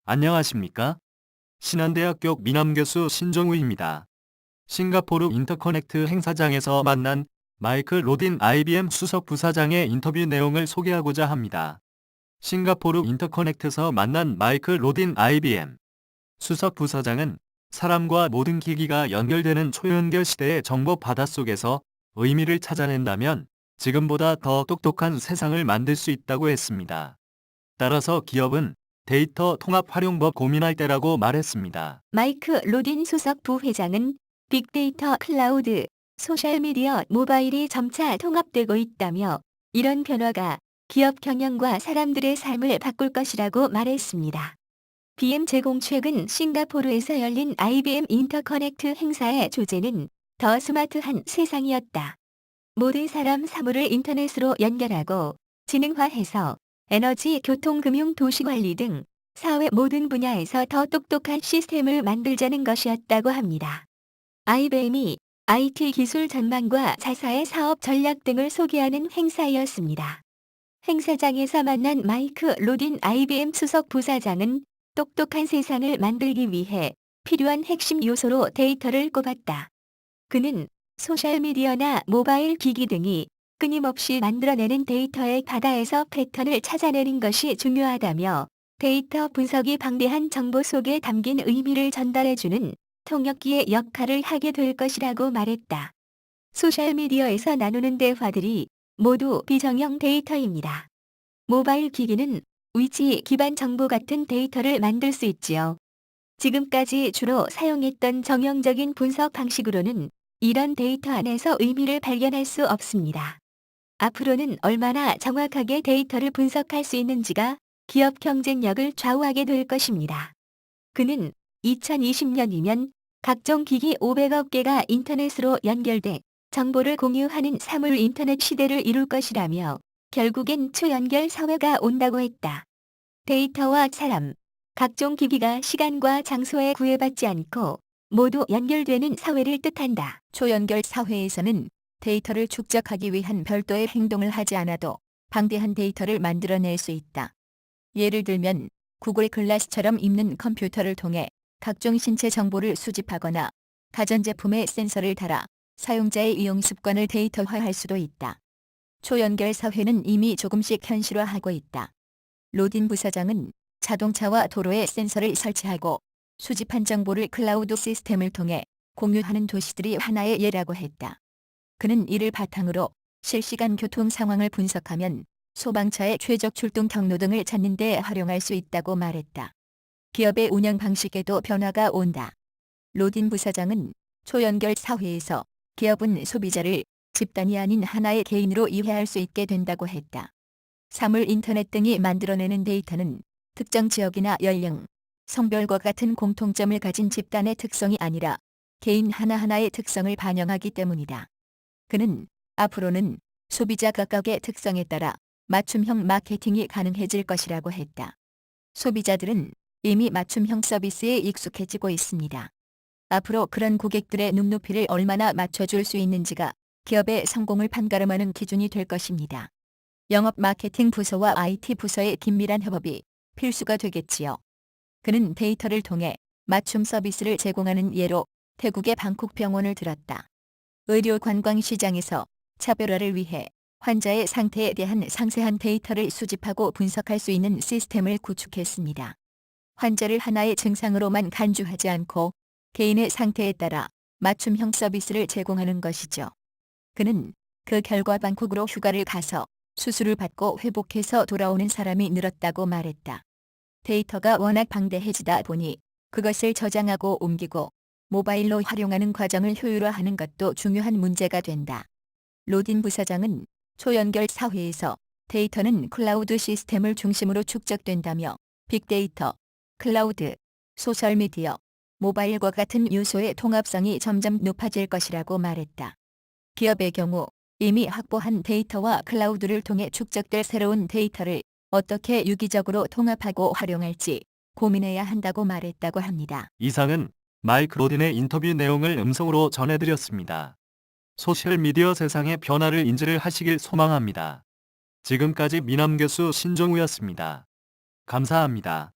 안녕하십니까? 신한대학교 미남교수 신종우입니다. 싱가포르 인터커넥트 행사장에서 만난 마이크 로딘 IBM 수석 부사장의 인터뷰 내용을 소개하고자 합니다. 싱가포르 인터커넥트에서 만난 마이크 로딘 IBM 수석 부사장은 사람과 모든 기기가 연결되는 초연결 시대의 정보 바닷속에서 의미를 찾아낸다면 지금보다 더 똑똑한 세상을 만들 수 있다고 했습니다. 따라서 기업은 데이터 통합 활용법 고민할 때라고 말했습니다. 마이크 로딘 수석 부회장은 빅데이터, 클라우드, 소셜미디어, 모바일이 점차 통합되고 있다며 이런 변화가 기업 경영과 사람들의 삶을 바꿀 것이라고 말했습니다. BM 제공 최근 싱가포르에서 열린 IBM 인터커넥트 행사의 주제는 더 스마트한 세상이었다. 모든 사람 사물을 인터넷으로 연결하고 지능화해서 에너지, 교통, 금융, 도시관리 등 사회 모든 분야에서 더 똑똑한 시스템을 만들자는 것이었다고 합니다. IBM이 IT 기술 전망과 자사의 사업 전략 등을 소개하는 행사였습니다. 행사장에서 만난 마이크 로딘 IBM 수석 부사장은 똑똑한 세상을 만들기 위해 필요한 핵심 요소로 데이터를 꼽았다. 그는 소셜미디어나 모바일 기기 등이 끊임없이 만들어내는 데이터의 바다에서 패턴을 찾아내는 것이 중요하다며 데이터 분석이 방대한 정보 속에 담긴 의미를 전달해주는 통역기의 역할을 하게 될 것이라고 말했다. 소셜미디어에서 나누는 대화들이 모두 비정형 데이터입니다. 모바일 기기는 위치 기반 정보 같은 데이터를 만들 수 있지요. 지금까지 주로 사용했던 정형적인 분석 방식으로는 이런 데이터 안에서 의미를 발견할 수 없습니다. 앞으로는 얼마나 정확하게 데이터를 분석할 수 있는지가 기업 경쟁력을 좌우하게 될 것입니다. 그는 2020년이면 각종 기기 500억 개가 인터넷으로 연결돼 정보를 공유하는 사물 인터넷 시대를 이룰 것이라며 결국엔 초연결 사회가 온다고 했다. 데이터와 사람, 각종 기기가 시간과 장소에 구애받지 않고 모두 연결되는 사회를 뜻한다. 초연결 사회에서는 데이터를 축적하기 위한 별도의 행동을 하지 않아도 방대한 데이터를 만들어낼 수 있다. 예를 들면 구글 글라스처럼 입는 컴퓨터를 통해 각종 신체 정보를 수집하거나 가전제품에 센서를 달아 사용자의 이용 습관을 데이터화할 수도 있다. 초연결 사회는 이미 조금씩 현실화하고 있다. 로딘 부사장은 자동차와 도로에 센서를 설치하고 수집한 정보를 클라우드 시스템을 통해 공유하는 도시들이 하나의 예라고 했다. 그는 이를 바탕으로 실시간 교통 상황을 분석하면 소방차의 최적 출동 경로 등을 찾는 데 활용할 수 있다고 말했다. 기업의 운영 방식에도 변화가 온다. 로딘 부사장은 초연결 사회에서 기업은 소비자를 집단이 아닌 하나의 개인으로 이해할 수 있게 된다고 했다. 사물 인터넷 등이 만들어내는 데이터는 특정 지역이나 연령, 성별과 같은 공통점을 가진 집단의 특성이 아니라 개인 하나하나의 특성을 반영하기 때문이다. 그는 앞으로는 소비자 각각의 특성에 따라 맞춤형 마케팅이 가능해질 것이라고 했다. 소비자들은 이미 맞춤형 서비스에 익숙해지고 있습니다. 앞으로 그런 고객들의 눈높이를 얼마나 맞춰줄 수 있는지가 기업의 성공을 판가름하는 기준이 될 것입니다. 영업 마케팅 부서와 IT 부서의 긴밀한 협업이 필수가 되겠지요. 그는 데이터를 통해 맞춤 서비스를 제공하는 예로 태국의 방콕 병원을 들었다. 의료 관광 시장에서 차별화를 위해 환자의 상태에 대한 상세한 데이터를 수집하고 분석할 수 있는 시스템을 구축했습니다. 환자를 하나의 증상으로만 간주하지 않고 개인의 상태에 따라 맞춤형 서비스를 제공하는 것이죠. 그는 그 결과 방콕으로 휴가를 가서 수술을 받고 회복해서 돌아오는 사람이 늘었다고 말했다. 데이터가 워낙 방대해지다 보니 그것을 저장하고 옮기고 모바일로 활용하는 과정을 효율화하는 것도 중요한 문제가 된다. 로딘 부사장은 초연결 사회에서 데이터는 클라우드 시스템을 중심으로 축적된다며 빅데이터, 클라우드, 소셜미디어, 모바일과 같은 요소의 통합성이 점점 높아질 것이라고 말했다. 기업의 경우 이미 확보한 데이터와 클라우드를 통해 축적될 새로운 데이터를 어떻게 유기적으로 통합하고 활용할지 고민해야 한다고 말했다고 합니다. 이상은 마이크 로딘의 인터뷰 내용을 음성으로 전해드렸습니다. 소셜미디어 세상의 변화를 인지를 하시길 소망합니다. 지금까지 미남교수 신종우였습니다. 감사합니다.